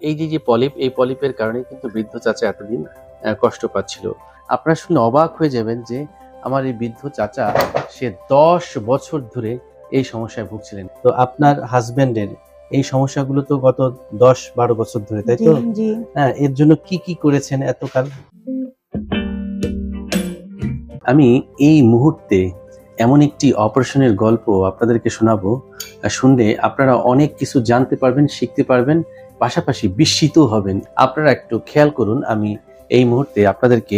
এই যে পলিপ, এই পলিপের কারণে কিন্তু বৃদ্ধ চাচা এতদিন কষ্ট পাচ্ছিল। আপনারা শুনে অবাক হয়ে যাবেন যে আমার এই বৃদ্ধ চাচা সে 10 বছর ধরে এই সমস্যায় ভুগছিলেন। তো আপনার হাজবেন্ডের এই সমস্যাগুলো তো গত 10-12 বছর ধরে, তাই তো? হ্যাঁ, এর জন্য কি কি করেছেন এতকাল? আমি এই মুহূর্তে এমন একটি অপারেশনের গল্প আপনাদেরকে শোনাবো। শুনলে আপনারা অনেক কিছু জানতে পারবেন, শিখতে পারবেন, পাশাপাশি বিস্মিত হবেন। আপনারা একটু খেয়াল করুন, আমি এই মুহূর্তে আপনাদেরকে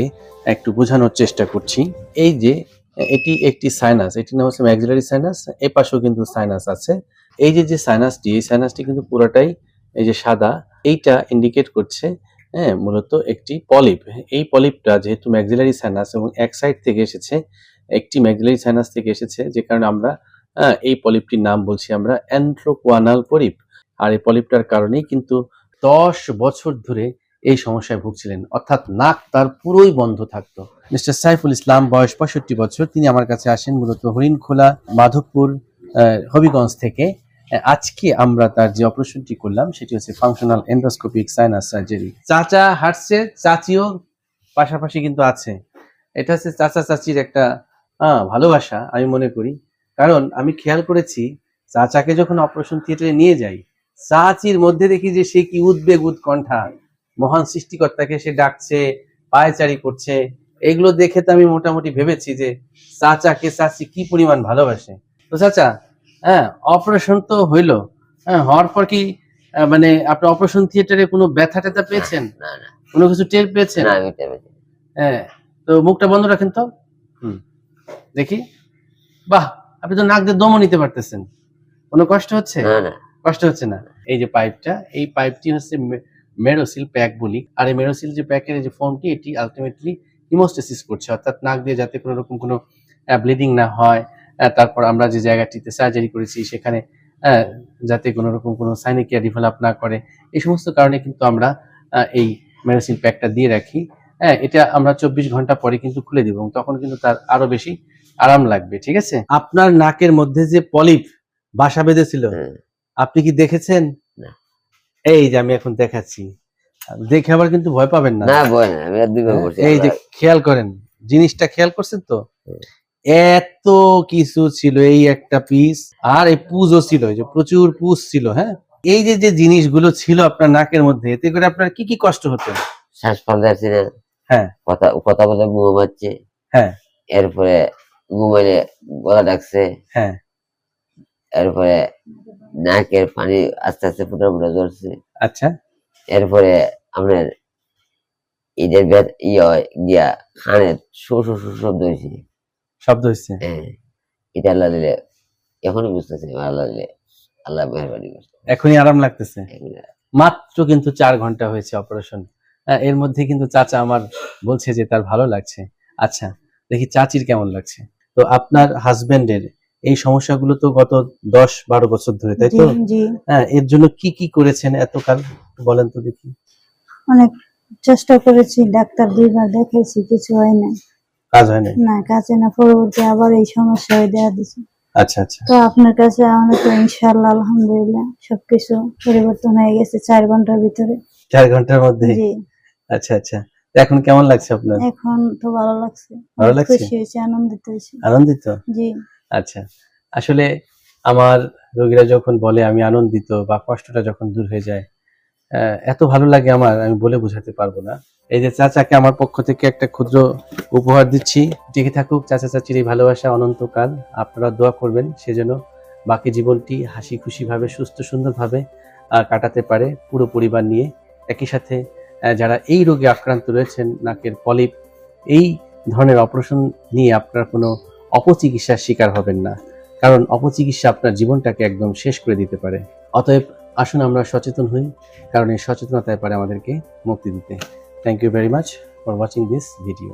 একটু বোঝানোর চেষ্টা করছি। এই যে এটি একটি সাইনাস, এটির নাম হচ্ছে ম্যাক্সিলারি সাইনাস। এই পাশেও কিন্তু সাইনাস আছে। এই যে সাইনাসটি, এই সাইনাসটি কিন্তু পুরোটাই এই যে সাদা, এইটা ইন্ডিকেট করছে মূলত একটি পলিপ। এই পলিপটা যেহেতু ম্যাক্সিলারি সাইনাস এবং এক সাইড থেকে এসেছে, একটি ম্যাক্সিলারি সাইনাস থেকে এসেছে, যে কারণে আমরা এই পলিপটির নাম বলছি আমরা অ্যান্থ্রোকোয়ানাল পলিপ। আর এই পলিপটার কারণেই কিন্তু 10 বছর ধরে এই সমস্যায় ভুগছিলেন, অর্থাৎ নাক তার পুরোই বন্ধ থাকতো। মিস্টার সাইফুল ইসলাম, বয়স 65 বছর, তিনি আমার কাছে আসেন মূলত হরিণখোলা, মাধবপুর, হবিগঞ্জ থেকে। আজকে আমরা তার যে অপারেশনটি করলাম সেটি হচ্ছে ফাংশনাল এন্ডোস্কোপিক সাইনাস সার্জারি। চাচা হাঁটছে, চাচিও পাশাপাশি কিন্তু আছে। এটা হচ্ছে চাচা চাচির একটা ভালোবাসা আমি মনে করি। কারণ আমি খেয়াল করেছি চাচাকে যখন অপারেশন থিয়েটারে নিয়ে যাই, চাচির মধ্যে দেখি যে সে কি উদ্বেগ উৎকণ্ঠা, মহান সৃষ্টিকর্তাকে সে ডাকছে, পায়চারি করছে। এগুলো দেখে তো আমি মোটামুটি ভেবেছি যে চাচাকে চাচি কি পরিমাণ ভালোবাসে। তো চাচা, অপারেশন তো হইলো, হওয়ার পর কি মানে আপনি অপারেশন থিয়েটারে কোনো ব্যথা ট্যাথা পেয়েছেন? না না, কোনো কিছু টের পেয়েছেন? না, আমি টের পাইনি। হ্যাঁ, তো মুখটা বন্ধ রাখেন তো। দেখি, বাহ, আপনি তো নাক দিয়ে দমও নিতে পারতেছেন। কোনো কষ্ট হচ্ছে? না না, কষ্ট হচ্ছে না। এই যে পাইপটা, এই পাইপটি হচ্ছে মেরোসিল প্যাক বলি। আর এই মেরোসিল যে প্যাকের যে ফর্মটি, এটি আলটিমেটলি হিমোস্টেসিস করছে, অর্থাৎ নাক দিয়ে যাতে কোনো রকম কোনো ব্লিডিং না হয়, তারপর আমরা যে জায়গাটিতে সার্জারি করেছি সেখানে যাতে কোনো রকম কোনো সাইনিকিয়া ডেভেলপ না করে, এই সমস্ত কারণে কিন্তু আমরা এই মেরোসিল প্যাকটা দিয়ে রাখি। এটা আমরা 24 ঘন্টা পরে কিন্তু খুলে দিব, তখন কিন্তু তার আরো বেশি আরাম লাগবে। ঠিক আছে? আপনার নাকের মধ্যে যে পলিপ বাসা বেঁধেছিল, আপনি কি দেখেছেন? এই যে আমি এখন দেখাচ্ছি, দেখে আবার কিন্তু ভয় পাবেন না। না ভয় না, আমি আর দুইবার করছি। এই যে খেয়াল করেন, জিনিসটা খেয়াল করছেন তো? এত কিছু ছিল এই একটা পিস, আর এই পুজও ছিল, এই যে প্রচুর পুজ ছিল। হ্যাঁ, এই যে জিনিসগুলো ছিল আপনার নাকের মধ্যে, এতে করে আপনার কি কি কষ্ট হতো? শ্বাস ফেলতে না। হ্যাঁ, কথা বলে ঘুমাচ্ছে। হ্যাঁ, এরপরে ঘুমাইলে গলা ডাকছে। হ্যাঁ, এরপরে নাকের পানি আস্তে আস্তে ফুটা ফুটা ঝরছে। আচ্ছা, এরপরে আপনার ঈদের গিয়া খানের শব্দ হয়েছে। শব্দ হচ্ছে? হ্যাঁ, এটা আল্লাহ দিলে এখনই বুঝতেছি, আল্লাহ দিলে, আল্লাহ মেহরবানি করছে, এখনই আরাম লাগতেছে। মাত্র কিন্তু 4 ঘন্টা হয়েছে অপারেশন। এর মধ্যে কিন্তু চাচা আমার বলছে যে তার ভালো লাগছে। আচ্ছা, দেখি চাচির কেমন লাগছে। তো আপনার হাজবেন্ডের এই সমস্যাগুলো তো গত 10-12 বছর ধরে, তাই তো? হ্যাঁ, এর জন্য কি কি করেছেন এতকাল বলেন তো দেখি। অনেক চেষ্টা করেছি, ডাক্তার 2বার দেখাইছি, কিছু হয় না। কাজ হয় না? না, কাজে না, পরবর্তী আবার এই সমস্যা হয়ে দেখা দিছে। আচ্ছা আচ্ছা, তো আপনার কাছে আমাদের তো ইনশাআল্লাহ আলহামদুলিল্লাহ সবকিছু পরিবর্তন হয়ে গেছে 4 ঘন্টার ভিতরে। 4 ঘন্টার মধ্যে? জি। আচ্ছা আচ্ছা, এখন কেমন লাগছে আপনার? এখন তো ভালো লাগছে, ভালো লাগছে, খুশি হয়েছে, আনন্দিত হয়েছি। আনন্দিত? জি। আচ্ছা, আসলে আমার রোগীরা যখন বলে আমি আনন্দিত বা কষ্টটা যখন দূর হয়ে যায়, এত ভালো লাগে আমার, আমি বলে বোঝাতে পারবো না। এই যে চাচাকে আমার পক্ষ থেকে একটা ক্ষুদ্র উপহার দিচ্ছি, টিকে থাকুক চাচা চাচির এই ভালোবাসা অনন্তকাল। আপনারা দোয়া করবেন সেজন্য বাকি জীবনটি হাসি খুশি ভাবে, সুস্থ সুন্দর ভাবে কাটাতে পারে পুরো পরিবার নিয়ে। একই সাথে যারা এই রোগে আক্রান্ত রয়েছেন, নাকের পলিপ, এই ধরনের অপারেশন নিয়ে আপনার কোনো অপচিকিৎসার শিকার হবেন না, কারণ অপচিকিৎসা আপনার জীবনটাকে একদম শেষ করে দিতে পারে। অতএব আসুন আমরা সচেতন হই, কারণ এই সচেতনতায় পারে আমাদেরকে মুক্তি দিতে। Thank you very much for watching this video.